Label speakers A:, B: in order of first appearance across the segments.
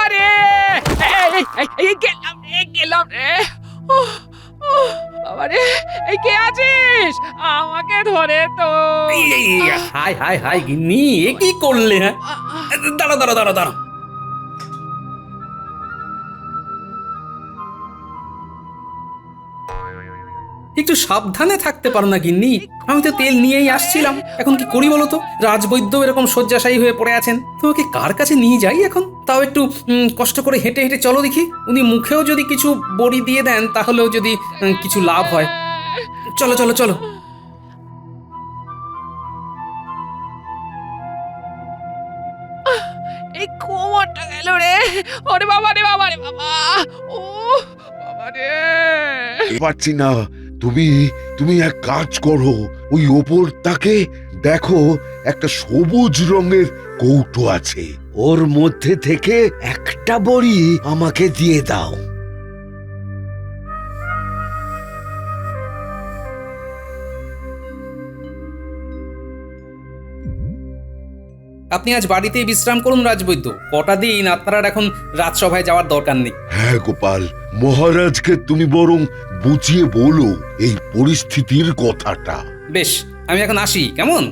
A: বাবা রে, এই গেলাম রে। বাবা রে, এই কে আছিস? আমাকে ধরে তো।
B: হাই হাই হাই গিন্নি, এ কি করলে? হ্যাঁ, দাঁড়া দাঁড়া দাঁড়া দাঁড়া। একটু সাবধানে থাকতে পারো না গিন্নি? আমি তো তেল নিয়েই আসছিলাম। এখন কি করি বলো তো? রাজবৈদ্য এরকম শয্যাশায়ী হয়ে পড়ে আছেন। তোমাকে কার কাছে নিয়ে যাই এখন? তাও একটু কষ্ট করে হেঁটে হেঁটে চলো দেখি। উনি মুখেও যদি কিছু বড়ি দিয়ে দেন তাহলেও যদি কিছু লাভ হয়। চলো চলো চলো।
A: এই কোমরটা গেল রে। ওরে বাবা রে, বাবা রে বাবা। ও বাবা রে।
C: পারছি না। তুমি তুমি এক কাজ করো, ওই ওপরটাকে দেখো, একটা সবুজ রঙের কৌটো আছে, ওর মধ্যে থেকে একটা বড়ি আমাকে দিয়ে দাও।
B: আপনি আজ বাড়িতেই বিশ্রাম করুন রাজবৈদ্য। কটা দিন আপনার এখন রাজসভায় যাওয়ার দরকার নেই।
C: হ্যাঁ গোপাল, মহারাজকে তুমি বরং বুঝিয়ে বলো এই পরিস্থিতির কথাটা।
B: বেশ, আমি এখন আসি, কেমন?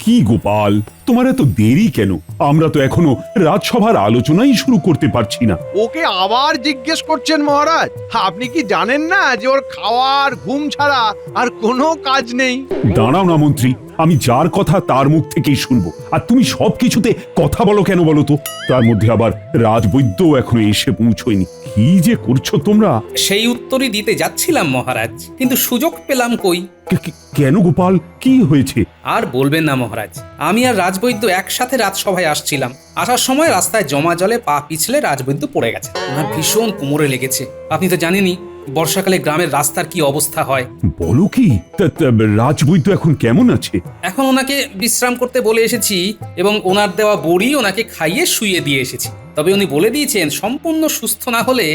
D: কি গোপাল, তোমার এত দেরি কেন? আমরা তো এখনো রাজসভার আলোচনাই শুরু করতে পারছি না।
E: ওকে আবার জিজ্ঞেস করছেন মহারাজ? আপনি কি জানেন না যে ওর খাওয়ার ঘুম ছাড়া আর কোনো কাজ নেই?
D: দাঁড়াও না মন্ত্রী, আমি যার কথা তার মুখ থেকেই শুনবো, আর তুমি সবকিছুতে কথা বলো কেন বলো তো? তার মধ্যে আবার রাজবৈদ্য এখনো এসে পৌঁছয়নি। কি যে করছো তোমরা!
B: সেই উত্তরই দিতে যাচ্ছিলাম মহারাজ, কিন্তু সুযোগ পেলাম কই।
D: কেন গোপাল, কি হয়েছে?
B: আর বলবেন না মহারাজ, আমি আর রাজবৈদ্য একসাথে রাজসভায় আসছিলাম। আসার সময় রাস্তায় জমা জলে পা পিছলে রাজবৈদ্য পড়ে গেছে। ওনার ভীষণ কোমরে লেগেছে। আপনি তো জানেনই বর্ষাকালে গ্রামের রাস্তার কি অবস্থা হয়।
D: বলো কি? রাজবৈদ্য এখন কেমন আছে?
B: এখন ওনাকে বিশ্রাম করতে বলে এসেছি এবং ওনার দেওয়া বড়ি ওনাকে খাইয়ে শুইয়ে দিয়ে এসেছি। তবে উনি বলে দিয়েছেন সম্পূর্ণ সুস্থ না হলে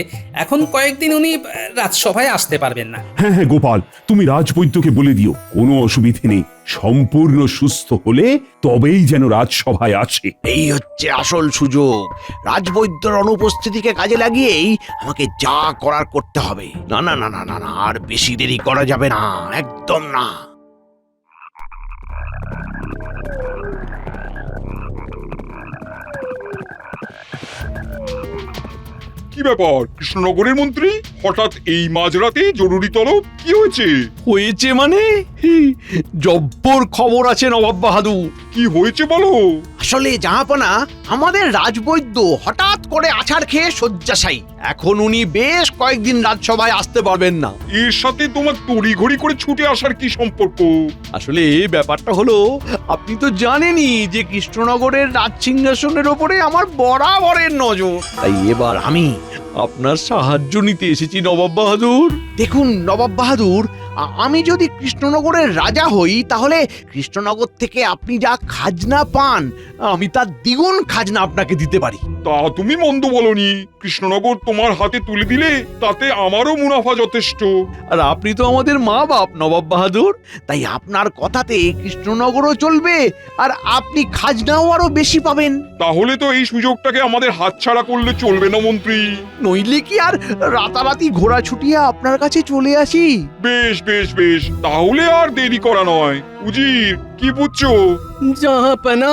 B: এখন কয়েকদিন উনি রাজসভায় আসতে পারবেন না।
D: হ্যাঁ হ্যাঁ গোপাল, তুমি রাজবৈদ্যকে বলে দিও কোনো অসুবিধে নেই। সম্পূর্ণ সুস্থ হলে তবেই যেন রাজসভায় আসে।
E: এই হচ্ছে আসল সুযোগ। রাজবৈদ্যর অনুপস্থিতিকে কাজে লাগিয়েই আমাকে যা করার করতে হবে। না না না না না না, আর বেশি দেরি করা যাবে না, একদম না।
F: কি ব্যাপার কৃষ্ণনগরের মন্ত্রী, হঠাৎ এই মাঝরাতে জরুরি তলব? কি হয়েছে?
E: হয়েছে মানে জব্বর খবর আছে নবাব বাহাদুর।
F: কি হয়েছে বলো?
E: আসলে জাহাপনা, আমাদের রাজবৈদ্য হঠাৎ করে আছাড় খেয়ে শয্যাশায়ী। এখন উনি বেশ কয়েকদিন রাজসভায় আসতে পারবেন না।
F: এর সাথে তোমার তড়িঘড়ি করে ছুটে আসার কি সম্পর্ক?
E: আসলে ব্যাপারটা হলো, আপনি তো জানেনই যে কৃষ্ণনগরের রাজসিংহাসনের ওপরে আমার বরাবরের নজর। তাই এবার আমি আপনার সাহায্য নিতে এসেছি নবাব বাহাদুর। দেখুন নবাব বাহাদুর, আমি যদি কৃষ্ণনগরের রাজা হই তাহলে কৃষ্ণনগর থেকে আপনি যা খাজনা পান আমি তার দ্বিগুণ খাজনা আপনাকে দিতে পারি।
F: তা তুমি মন্দ বলনি। কৃষ্ণনগর তোমার হাতে তুলে দিলে তাতে আমারও মুনাফা যথেষ্ট।
E: আর আপনি তো আমাদের মা বাপ নবাব বাহাদুর, তাই আপনার কথাতে কৃষ্ণনগরও চলবে আর আপনি খাজনাও আরো বেশি পাবেন।
F: তাহলে তো এই সুযোগটাকে আমাদের হাতছাড়া করলে চলবে না মন্ত্রী।
E: নইলে কি আর রাতারাতি ঘোড়া ছুটিয়ে আপনার কাছে চলে আসি?
F: বেশ বেশ বেশ, তাহলে আর দেরি করা নয়। উজির, কি বুঝছো?
G: জাহাপনা,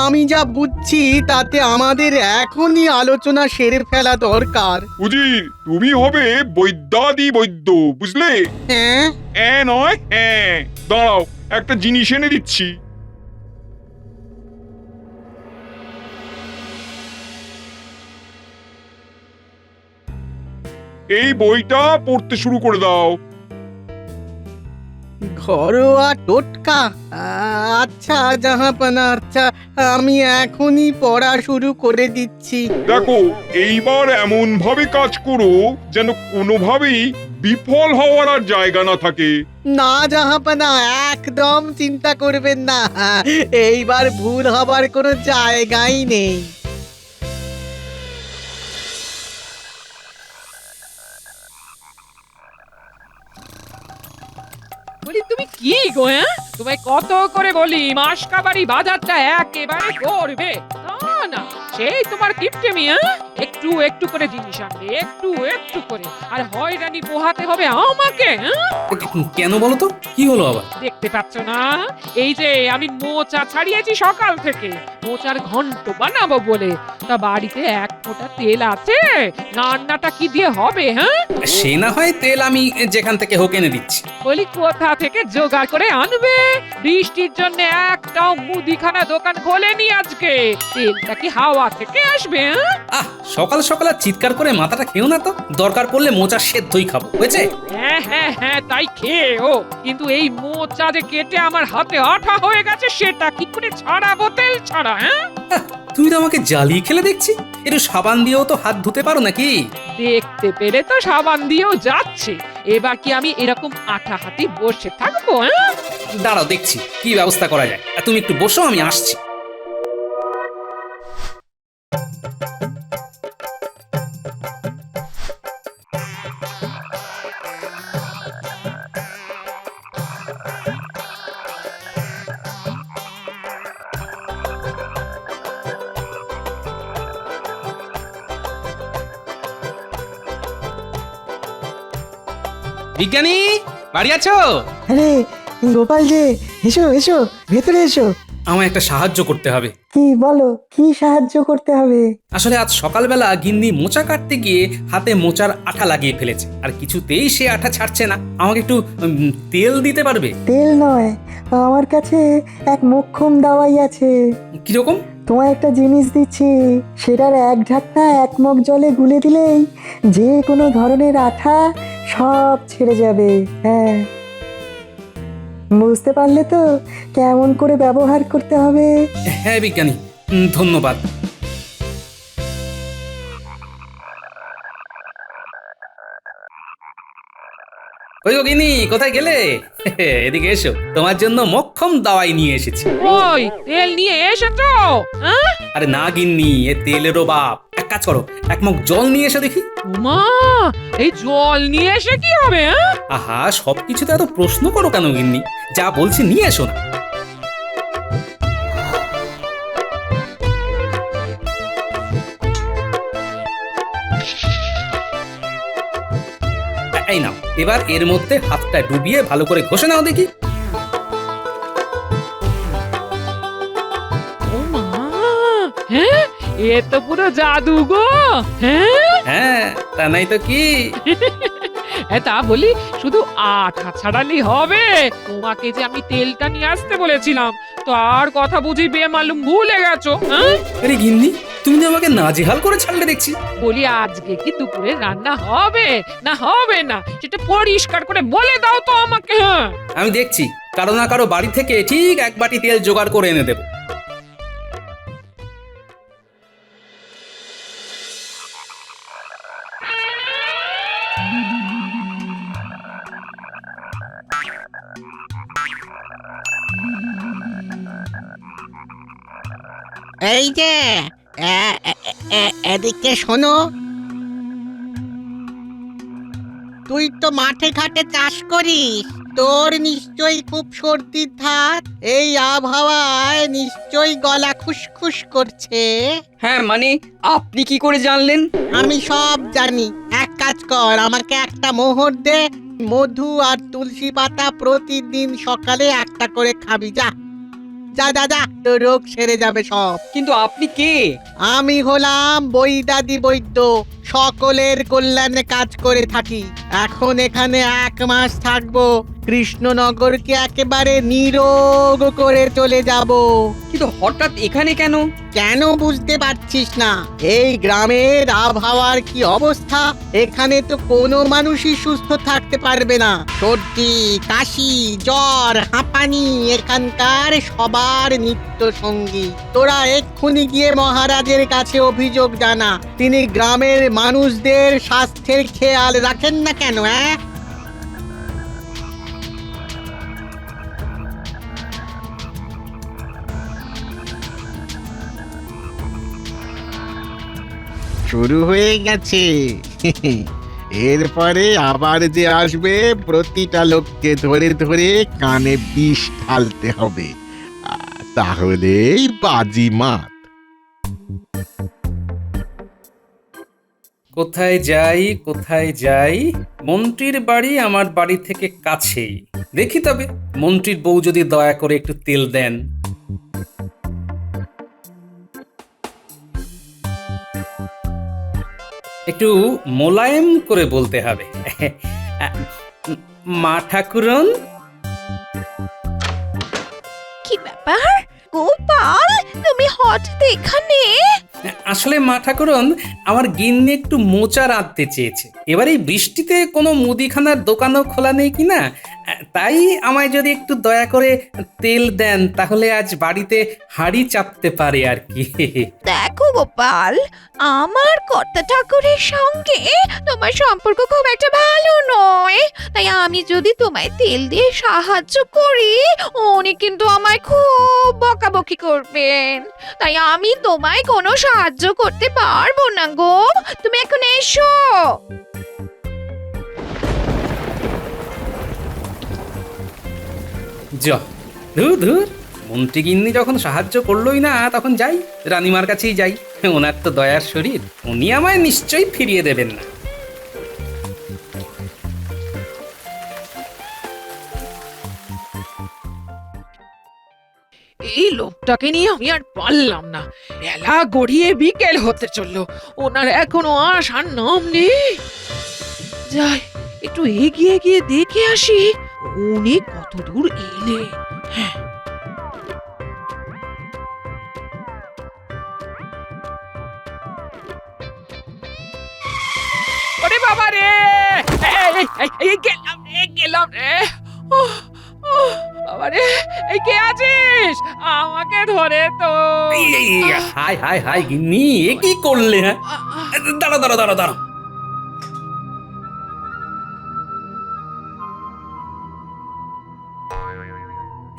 G: আমি যা বুঝছি তাতে আমাদের এখনই আলোচনা সেরে ফেলা দরকার।
F: উজির, তুমি হবে বৈদ্যাদি বৈদ্য, বুঝলে?
G: হ্যাঁ,
F: নয় হ্যাঁ। দাঁড়াও, একটা জিনিস এনে দিচ্ছি। এই বইটা পড়তে শুরু করে দাও।
G: ঘরোয়া টোটকা? আচ্ছা জাহাপনা, আচ্ছা, আমি এখনই পড়া শুরু করে দিচ্ছি।
F: দেখো, এইবার এমন ভাবে কাজ করো যেন কোনোভাবেই বিফল হওয়ার আর জায়গা না থাকে।
G: না জাহাপনা, একদম চিন্তা করবেন না, এইবার ভুল হবার কোনো জায়গাই নেই।
A: বলি তুমি কি গো, হ্যাঁ? তোমায় কত করে বলি মাসকাবারি বাজারটা একেবারে করবে, না না, সেই তোমার কিপটেমি, হ্যাঁ? একটু একটু করে জিনিস আনবে, একটু একটু করে, আর হয়রানি পোহাতে হবে আমাকে, হ্যাঁ?
B: কেন বলো তো, কি হলো আবার?
A: দেখতে পাচ্ছ না, এই যে আমি মোচা ছাড়িয়েছি সকাল থেকে, মোচার ঘন্ট বানাবো বলে, তা বাড়িতে এক ফোঁটা তেল আছে, রান্নাটা কি দিয়ে হবে, হ্যাঁ?
B: সে না হয় তেল আমি যেখান থেকে হোক এনে দিচ্ছি।
A: বলি কোথা থেকে জোগাড় করে আনবে? বৃষ্টির জন্য একটাও মুদিখানা দোকান খোলেনি আজকে, তেলটা কি হাওয়া থেকে আসবে, হ্যাঁ?
B: আহ, সকাল সকাল আর চিৎকার করে মাথাটা খেও না তো, দরকার পড়লে মোচা সেদ্ধই খাবো, বুঝেছে?
A: হ্যাঁ হ্যাঁ হ্যাঁ, তাই খেয়েও, কিন্তু এই মোচা যে কেটে আমার হাতে আঠা হয়ে গেছে, সেটা কি করে ছাড়াবো তেল ছাড়া, হ্যাঁ?
B: আহ, তুমি তো আমাকে জ্বালিয়ে খেলে দেখছি, একটু সাবান দিয়েও তো হাত ধুতে পারো নাকি?
A: দেখতে পেরে তো সাবান দিয়েও যাচ্ছে, এবার কি আমি এরকম আঠা হাতে বসে থাকবো, হ্যাঁ?
B: দাঁড়াও দেখছি কি ব্যবস্থা করা যায়, আর তুমি একটু বসো, আমি আসছি। বিজ্ঞানী, বাড়ি আছো?
H: আরে গোপাল যে, এসো এসো, ভেতরে এসো।
B: আমায় একটা সাহায্য করতে হবে।
H: কি বলো, কি সাহায্য করতে হবে?
B: আসলে আজ সকালবেলা গিন্নি মোচা কাটতে গিয়ে হাতে মোচার আঠা লাগিয়ে ফেলেছে, আর কিছুতেই সে আঠা ছাড়ছে না। আমাকে একটু তেল দিতে পারবে?
H: তেল নয়, আমার কাছে এক মোক্ষম দাওয়াই আছে।
B: কিরকম?
H: তোমায় একটা জিনিস দিচ্ছি, সেটার এক ঢাকনা এক মগ জলে গুলে দিলেই যে কোনো ধরনের আঠা সব ছেড়ে যাবে। হ্যাঁ, বুঝতে পারলে তো কেমন করে ব্যবহার করতে হবে?
B: হ্যাঁ বিজ্ঞানী, ধন্যবাদ। ওই গো গিন্নি, কোথায় গেলে? এদিকে এসো, তোমার জন্য মোক্ষম দাওয়াই নিয়ে এসেছি।
A: ওই তেল নিয়ে এসেছো, হ্যাঁ?
B: আরে না গিন্নি, এ তেলেরও বাপ। এক কাজ করো, এক মগ জল নিয়ে এসো দেখি।
A: মা, এই জল নিয়ে এসে কি হবে, হ্যাঁ?
B: আহা, সবকিছুতে এত প্রশ্ন করো কেন গিন্নি? যা বলছি নিয়ে এসো না। এই নাও, এবার এর মধ্যে হাতটা ডুবিয়ে ভালো করে ঘষে নাও দেখি।
A: ও মা, হ্যাঁ, এ তো পুরো জাদু গো, হ্যাঁ?
B: হ্যাঁ, তা নাই তো কি।
A: তা বলি, শুধু আঠা ছাড়ালি হবে? তোমাকে যে আমি তেলটা নিয়ে আসতে বলেছিলাম, তার কথা বুঝি বেমালুম ভুলে গেছো, হ্যাঁ?
B: আরে গিন্নি, তুমি তো আমাকে নাজেহাল করে ছাড়লে দেখছি।
A: বলি আজকে কি দুপুরে রান্না হবে না হবে না, সেটা পরিষ্কার করে বলে দাও তো আমাকে, হ্যাঁ?
B: আমি দেখছি, কারো না কারো বাড়ি থেকে ঠিক এক বাটি তেল জোগাড় করে এনে দেবো।
G: এই যে এদিকে শোনো, তুই তো মাঠে ঘাটে চাষ করিস, তোর নিশ্চয়ই খুব সর্দির ধাত। এই আবহাওয়ায় নিশ্চয়ই গলা খুশখুশ করছে।
I: হ্যাঁ মানে আপনি কি করে জানলেন?
G: আমি সব জানি। এক কাজ কর, আমাকে একটা মোহর দে, মধু আর তুলসী পাতা প্রতিদিন সকালে একটা করে খাবি। যা যা যা যা, তোর রোগ সেরে যাবে সব।
I: কিন্তু আপনি কে?
G: আমি হলাম বৈদাদি বৈদ্য, সকলের কল্যাণে কাজ করে থাকি। এখন এখানে 1 মাস থাকবো, কৃষ্ণনগরকে একেবারে নিরোগ করে চলে যাব।
I: কিন্তু হঠাৎ এখানে কেন?
G: কেন বুঝতে পারছিস না? এই গ্রামের আবহাওয়ার কি অবস্থা, এখানে তো কোনো মানুষই সুস্থ থাকতে পারবে না। সর্দি, কাশি, জ্বর, হাঁপানি এখানকার সবার নিত্য সঙ্গী। তোরা এক্ষুনি গিয়ে মহারাজের কাছে অভিযোগ জানা, তিনি গ্রামের মানুষদের স্বাস্থ্যের খেয়াল রাখেন না কেন? শুরু হয়ে গেছে। এরপরে আবার যে আসবে প্রতিটা লোককে ধরে ধরে কানে বিষ ঢালতে হবে, তাহলেই বাজি মাত।
B: কোথায় যাই কোথায় যাই, মন্ত্রীর বাড়ি আমার বাড়ি থেকে কাছেই। দেখি তবে মন্ত্রীর বউ যদি দয়া করে একটু তেল দেন। একটু মোলায়েম করে বলতে হবে। মা ঠাকুরন,
J: কি ব্যাপার গোপাল, তুমি হঠাৎ এখানে?
B: আসলে মা ঠাকুরন, আমার গিন্নি একটু মোচা রাঁধতে চেয়েছে। এবার এই বৃষ্টিতে কোনো মুদিখানার দোকানও খোলা নেই কিনা, তাই আমায় যদি একটু দয়া করে তেল দেন তাহলে আজ বাড়িতে হাঁড়ি চাপতে পারে আর কি।
J: দেখো গোপাল, আমার কর্তা ঠাকুরের সঙ্গে তোমার সম্পর্ক খুব একটা ভালো নয়, তাই আমি যদি তোমায় তেল দিয়ে সাহায্য করি উনি কিন্তু আমায় খুব বকাবকি করবেন, তাই আমি তোমায় কোনো সাহায্য করতে পারবো না গো। তুমি এখন এসো।
B: ধুর ধুর, মন্ত্রী গিন্নি যখন সাহায্য করলোই না, তখন যাই রানীমার কাছেই যাই। ওনার তো দয়ার শরীর, উনি আমায় নিশ্চয়ই ফিরিয়ে দেবেন না।
A: এই লোকটাকে নিয়ে আমি আর পারলাম না। বেলা গড়িয়ে বিকেল হতে চললো, ওনার এখনো আসার নাম নেই। যাই একটু এগিয়ে গিয়ে দেখে আসি উনি কত দূর এলে। হ্যাঁ, ওরে বাবা রে, গেলাম রে। বাবা রে, এই কে আছিস? আমাকে ধরে তো।
B: হাই হাই হাই গিন্নি, এ কি করলে? হ্যাঁ, দাঁড়া দাঁড়া দাঁড়া দাঁড়া।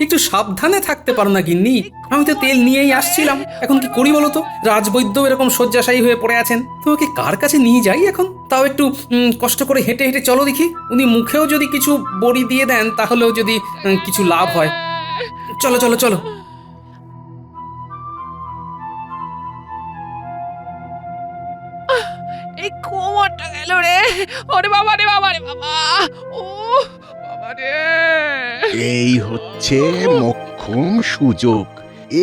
B: একটু সাবধানে থাকতে পারো না গিন্নি? আমি তো তেল নিয়েই আসছিলাম, এখন কি করি বলো তো? রাজবৈদ্য এরকম শয্যাশায়ী হয়ে পড়ে আছেন, তোমাকে কার কাছে নিয়ে যাই এখন? তাও একটু কষ্ট করে হেঁটে হেঁটে চলো দেখি। উনি মুখেও যদি কিছু বড়ি দিয়ে দেন তাহলেও যদি কিছু লাভ হয়। চলো চলো চলো।
A: এই কোমরটা গেল রে। ওরে বাবা রে, বাবা রে বাবা। ও বাবা রে।
G: এই হচ্ছে মোক্ষম সুযোগ,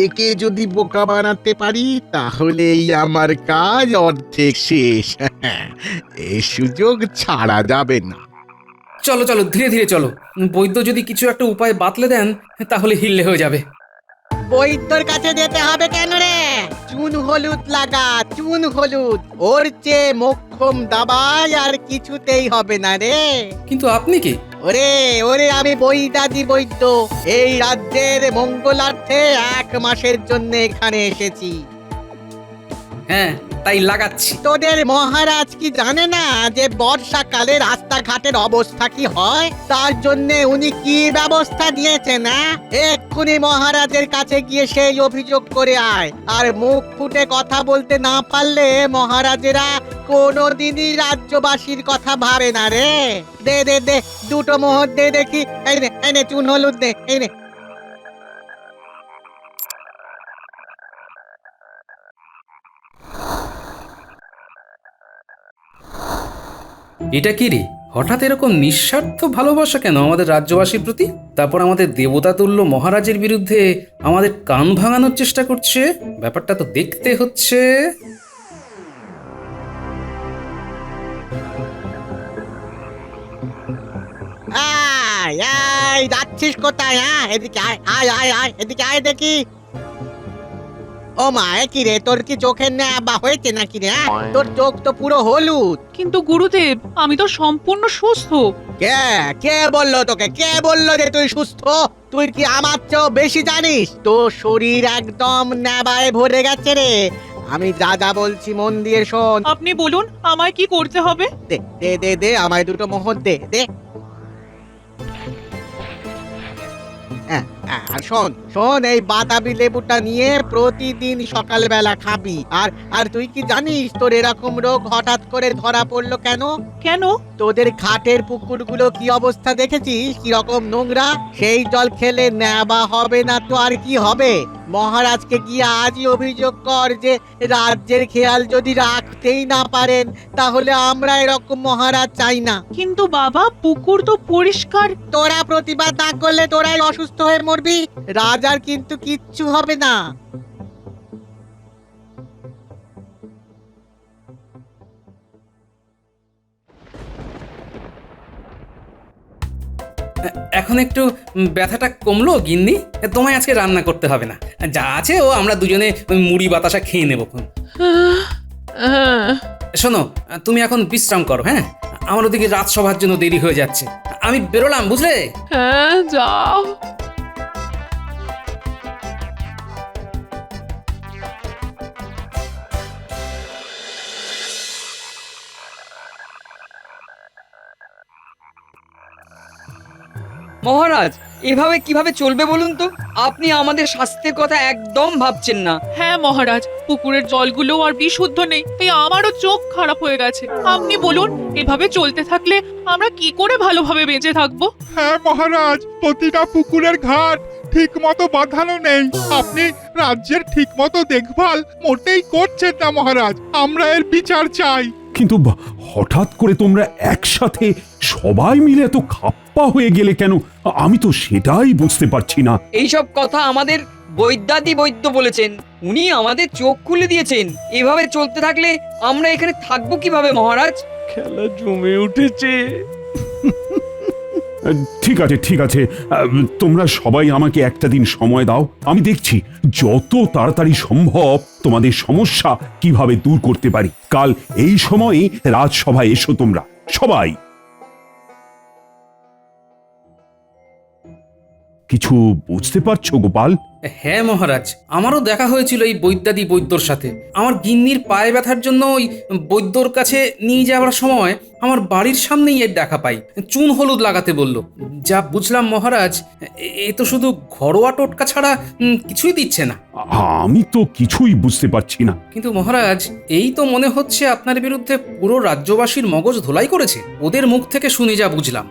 G: একে যদি বোকা বানাতে পারি তাহলেই আমার কাজ অর্ধেক শেষ। এই সুযোগ ছাড়া যাবে না।
B: চলো চলো, ধীরে ধীরে চলো। বৈদ্য যদি কিছু একটা উপায় বাতলে দেন তাহলে হিললে হয়ে যাবে।
G: বৈদ্যর কাছে যেতে হবে কেন রে? চুন হলুদ লাগা, চুন হলুদ। ওর চেয়ে মোক্ষম দাবাই আর কিছুতেই হবে না রে।
B: কিন্তু আপনি কি?
G: ওরে ওরে, আমি বৈদাদি বৈদ্য, এই রাজ্যের মঙ্গলার্থে 1 মাসের জন্য এখানে এসেছি।
B: হ্যাঁ, তাই লাগাচ্ছি।
G: তোদের মহারাজ কি জানে না যে বর্ষাকালে রাস্তাঘাটের অবস্থা কি হয়? তার জন্য উনি কি ব্যবস্থা দিয়েছেন? এক্ষুনি মহারাজের কাছে গিয়ে সেই অভিযোগ করে আয়। আর মুখ ফুটে কথা বলতে না পারলে মহারাজেরা কোনোদিনই রাজ্যবাসীর কথা ভাবে না রে। দে দে দে, 2টো মোহর দে দেখি। এই নে চুন হলুদ দে, এই নে।
B: এটা কি রে, হঠাৎ এরকম নিঃস্বার্থ ভালোবাসা কেন আমাদের রাজ্যবাসীর প্রতি? তারপর আমাদের দেবতাতুল্য মহারাজের বিরুদ্ধে আমাদের কান ভাঙানোর চেষ্টা করছে। ব্যাপারটা তো দেখতে হচ্ছে।
G: আয় আয়, যাচ্ছিস কোথায়? এদিকে আয় আয় আয় আয়, এদিকে আয় দেখি। ও মা, কি রে, তোর কি চোখের নেবা হয়েছে নাকি রে? তোর চোখ তো পুরো হলুদ।
K: কিন্তু গুরুদেব, আমি তো সম্পূর্ণ সুস্থ।
G: কে কে বললো তোকে? কে বললো যে তুই সুস্থ? তুই কি আমার চেয়েও বেশি জানিস? তোর শরীর একদম নেবায় ভরে গেছে রে। আমি যা যা বলছি মন দিয়ে শোন।
K: আপনি বলুন আমায় কি করতে হবে?
G: দে দে দে দে, আমায় 2টো মোহর দে দে। আর শোন শোন, এই বাতাবি লেবুটা নিয়ে প্রতিদিন সকালবেলা খাবি। আর আর তুই কি জানিস তোর এরকম রোগ হঠাৎ করে ধরা পড়লো কেন?
K: কেন?
G: তোদের ঘাটের পুকুরগুলো কি অবস্থা দেখেছিস, কি রকম নোংরা? সেই জল খেলে নেবা হবে না তো আর কি হবে? মহারাজকে গিয়ে আজই অভিযোগ কর যে রাজ্যের খেয়াল যদি রাখতেই না পারেন, তাহলে আমরা এরকম মহারাজ চাই না।
K: কিন্তু বাবা, পুকুর তো পরিষ্কার।
G: তোরা প্রতিবাদ না করলে তোরাই অসুস্থ হয়ে মরবি, রাজার কিন্তু কিচ্ছু হবে না।
B: এখন একটু ব্যথাটা কমলো গিন্নি? তোমায় আজকে রান্না করতে হবে না, যা আছে ও আমরা দুজনে ওই মুড়ি বাতাসা খেয়ে নেবো। শোনো, তুমি এখন বিশ্রাম করো। হ্যাঁ, আমার ওদিকে রাজসভার জন্য দেরি হয়ে যাচ্ছে। আমি বেরোলাম, বুঝলে?
A: হ্যাঁ, যাও।
I: মহারাজ, এভাবে কিভাবে চলবে বলুন তো? আপনি আমাদের স্বাস্থ্যের কথা একদম ভাবছেন না।
K: হ্যাঁ মহারাজ, পুকুরের জলগুলো আর বিশুদ্ধ নেই, তাই আমারও চোখ খারাপ হয়ে গেছে। আপনি বলুন, এভাবে চলতে থাকলে আমরা কি করে ভালোভাবে বেঁচে থাকবো?
F: হ্যাঁ মহারাজ, প্রতিটা পুকুরের ঘাট ঠিক মতো বাঁধানো নেই। আপনি রাজ্যের ঠিক মতো দেখভাল মোটেই করছেন না মহারাজ। আমরা এর বিচার চাই।
D: কিন্তু হঠাৎ করে তোমরা একসাথে সবাই মিলে এত খাপ্পা হয়ে গেলে কেন? আমি তো সেটাই বুঝতে পারছি না।
I: এইসব কথা আমাদের বৈদ্যাদি বৈদ্য বলেছেন, উনি আমাদের চোখ খুলে দিয়েছেন। এভাবে চলতে থাকলে আমরা এখানে থাকবো কিভাবে মহারাজ?
E: খেলা জমে উঠেছে।
D: ঠিক আছে, ঠিক আছে, তোমরা সবাই আমাকে একটা দিন সময় দাও। আমি দেখছি যত তাড়াতাড়ি সম্ভব তোমাদের সমস্যা কিভাবে দূর করতে পারি। কাল এই সময়ে রাজসভায় এসো তোমরা সবাই। কিছু বুঝতে পারছো গোপাল?
B: হ্যাঁ মহারাজ, আমারও দেখা হয়েছিল এই বৈদ্যাদি বৈদ্যর সাথে। আমার গিন্নির পায়ে ব্যথার জন্য ওই বৈদ্যর কাছে নিয়ে যাওয়ার সময় আমার বাড়ির সামনেই এর দেখা পাই। চুন হলুদ লাগাতে বলল। যা বুঝলাম মহারাজ, এ তো শুধু ঘরোয়া টোটকা ছাড়া কিছুই দিচ্ছে না।
D: আমি তো কিছুই বুঝতে পারছি না।
B: কিন্তু মহারাজ, এই তো মনে হচ্ছে আপনার বিরুদ্ধে পুরো রাজ্যবাসীর মগজ ধোলাই করেছে। ওদের মুখ থেকে শুনে যা বুঝলাম।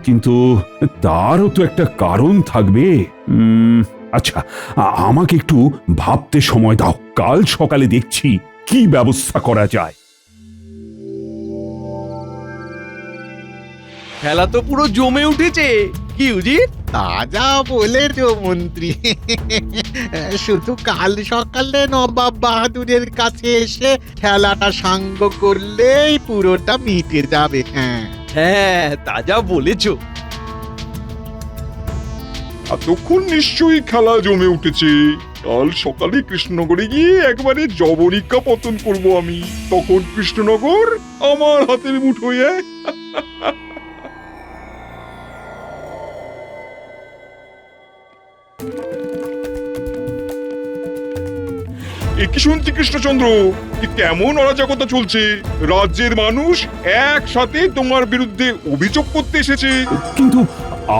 D: কিন্তু তারও তো একটা কারণ থাকবে। আচ্ছা, আমাকে একটু ভাবতে সময় দাও। কাল সকালে দেখছি কি ব্যবস্থা করা যায়।
E: খেলা তো পুরো জমে উঠেছে। কি উজির?
G: তাজা বলেছ মন্ত্রী। শুধু কাল সকালে নবাব বাহাদুরের কাছে এসে খেলাটা সাঙ্গ করলেই পুরোটা মিটে যাবে। হ্যাঁ
E: হ্যাঁ, তাজা বলেছো।
F: এতক্ষণ নিশ্চয়ই খেলা জমে উঠেছে। কাল সকালে কৃষ্ণনগরে গিয়ে একবারে জবনিকা পতন করব আমি। তখন কৃষ্ণনগর আমার হাতের মুঠোয়। কি শুনছি কৃষ্ণচন্দ্র, কি কেমন অরাজকতা চলছে? রাজ্যের মানুষ একসাথে তোমার বিরুদ্ধে অভিযোগ করতে এসেছে।
D: কিন্তু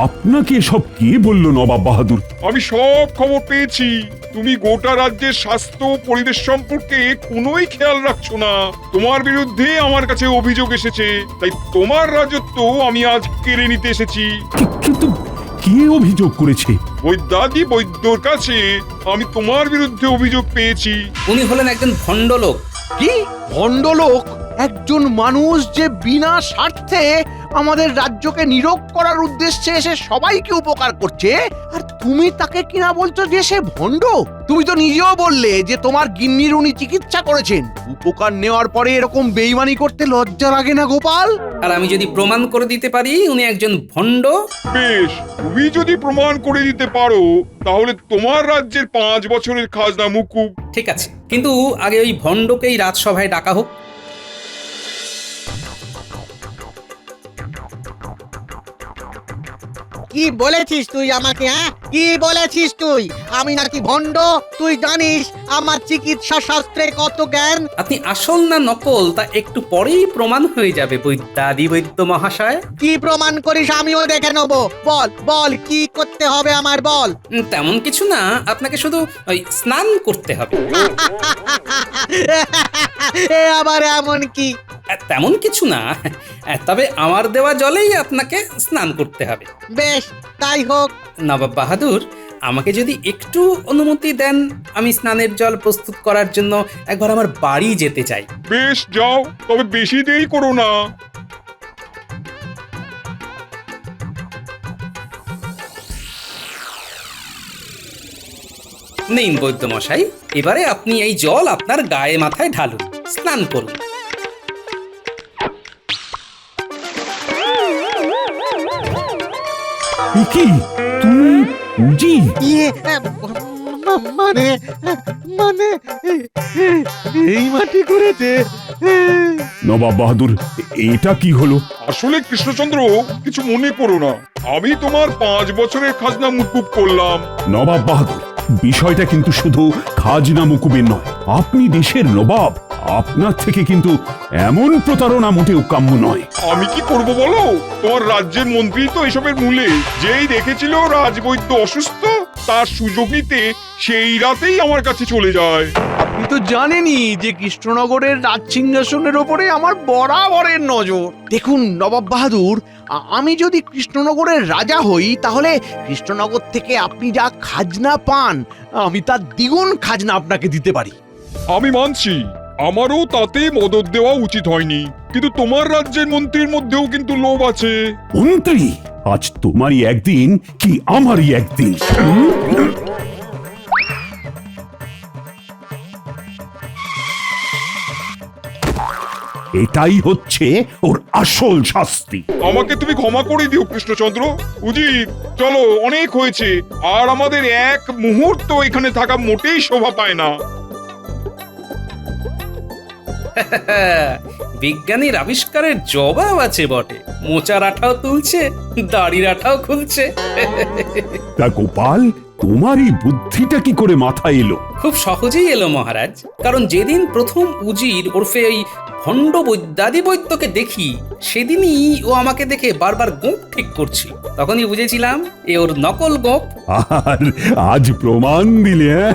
D: আপনাকে সব কে বলল নবাব বাহাদুর?
F: আমি সব খবর পেয়েছি। তুমি গোটা রাজ্যের স্বাস্থ্য পরিবেশ সম্পর্কে কোনোই খেয়াল রাখছো না। তোমার বিরুদ্ধে আমার কাছে অভিযোগ এসেছে, তাই তোমার রাজত্ব আমি আজ কেড়ে নিতে এসেছি।
D: কিন্তু কে অভিযোগ করেছে?
F: বৈদ্যাদি বৈদ্যর কাছে আমি তোমার বিরুদ্ধে অভিযোগ পেয়েছি।
B: উনি হলেন একজন ভণ্ড লোক।
E: কি ভণ্ডলোক? একজন মানুষ যে বিনা স্বার্থে আমাদের রাজ্যকে নীরব করার উদ্দেশ্যে এসে সবাইকে উপকার করছে, আর তুমি তাকে কিনা বলছো যে সে ভণ্ড? তুমি তো নিজেও বললে যে তোমার গিন্নির উনি চিকিৎসা করেছেন। উপকার নেওয়ার পরে এরকম বেইমানি করতে লজ্জা লাগে না গোপাল?
B: আর আমি যদি প্রমাণ করে দিতে পারি উনি একজন ভণ্ড।
F: বেশ, তুমি যদি প্রমাণ করে দিতে পারো তাহলে তোমার রাজ্যের 5 বছরের খাজনা মুকুব।
B: ঠিক আছে, কিন্তু আগে ওই ভণ্ডকেই রাজসভায় ডাকা হোক।
G: কি বলেছিস তুই আমাকে? হ্যাঁ, কি বলেছিস তুই? আমি নাকি ভণ্ড? তুই জানিস আমার চিকিৎসা শাস্ত্রে কত জ্ঞান।
B: আপনি আসল না নকল তা একটু পরেই প্রমাণ হয়ে যাবে বৈদ্যাদি বৈদ্য মহাশয়।
G: কি প্রমাণ করিস আমিও দেখে নেব। বল বল, কি করতে হবে আমার বল।
B: তেমন কিছু না, আপনাকে শুধু ওই স্নান করতে হবে।
G: এ আবার এমন কি?
B: তেমন কিছু না, তবে আমার দেওয়া জলেই আপনাকে স্নান করতে হবে।
G: বেশ, তাই হোক।
B: নবাব বাহাদুর, আমাকে যদি একটু অনুমতি দেন, আমি স্নানের জল প্রস্তুত করার জন্য একবার আমার বাড়ি যেতে চাই।
F: বেশ, যাও, তবে বেশি দেরি করো না।
B: নিন বৈদ্যমশাই, এবারে আপনি এই জল আপনার গায়ে মাথায় ঢালুন, স্নান করুন।
D: এ কি তুমি উজি?
G: ইয়ে, মানে মানে এই মাটি করেছে।
D: নবাব বাহাদুর, এটা কি হলো?
F: আসলে কৃষ্ণচন্দ্র, কিছু মনে করো না, আমি তোমার 5 বছরের খাজনা মুকুব করলাম।
D: নবাব বাহাদুর, বিষয়টা কিন্তু শুধু খাজনা মুকুবের নয়, আপনি দেশের নবাব, আপনার থেকে কিন্তু এমন প্রতারণা মোটেও কাম্য নয়।
F: আমি কি করব বলো? তোমার রাজ্যের মন্ত্রী তো এসবের মূলে। যেই দেখেছিল রাজবৈদ্য অসুস্থ, তার সুযোগ নিতে সেই রাতেই আমার কাছে চলে যায়।
E: আপনি তো জানেনই যে কৃষ্ণনগরের রাজ সিংহাসনের ওপরে আমার বরাবরের নজর। দেখুন নবাব বাহাদুর, আমি যদি কৃষ্ণনগরের রাজা হই, তাহলে কৃষ্ণনগর থেকে আপনি যা খাজনা পান, আমি তার দ্বিগুণ খাজনা আপনাকে দিতে পারি।
F: আমি মানছি, আমারও তাতে মদত দেওয়া উচিত হয়নি, কিন্তু তোমার রাজ্যের মন্ত্রীর মধ্যেও কিন্তু লোভ আছে।
D: মন্ত্রী, আজ তোমারই একদিন কি আমারই একদিন। এটাই হচ্ছে ওর আসল শাস্তি।
F: আমাকে তুমি ক্ষমা করে দিও কৃষ্ণচন্দ্র। উজির, চলো, অনেক হয়েছে, আর আমাদের এক মুহূর্ত এখানে থাকা মোটেই শোভা পায় না।
B: বিজ্ঞানীর আবিষ্কারের জবাব আছে বটে, মোচার আঠাও তুলছে, দাড়ির আঠাও খুলছে।
D: তা গোপাল, তোমার এই বুদ্ধিটা কি করে মাথায় এলো?
B: খুব সহজেই এলো মহারাজ, কারণ যেদিন প্রথম উজির ওরফে ওই ভণ্ড বৈদ্যাদি বৈদ্যকে দেখি, সেদিনই ও আমাকে দেখে বারবার গোঁপ ঠিক করছিল। তখনই বুঝেছিলাম এ ওর নকল গোঁপ।
D: আর আজ প্রমাণ দিলে, হ্যাঁ?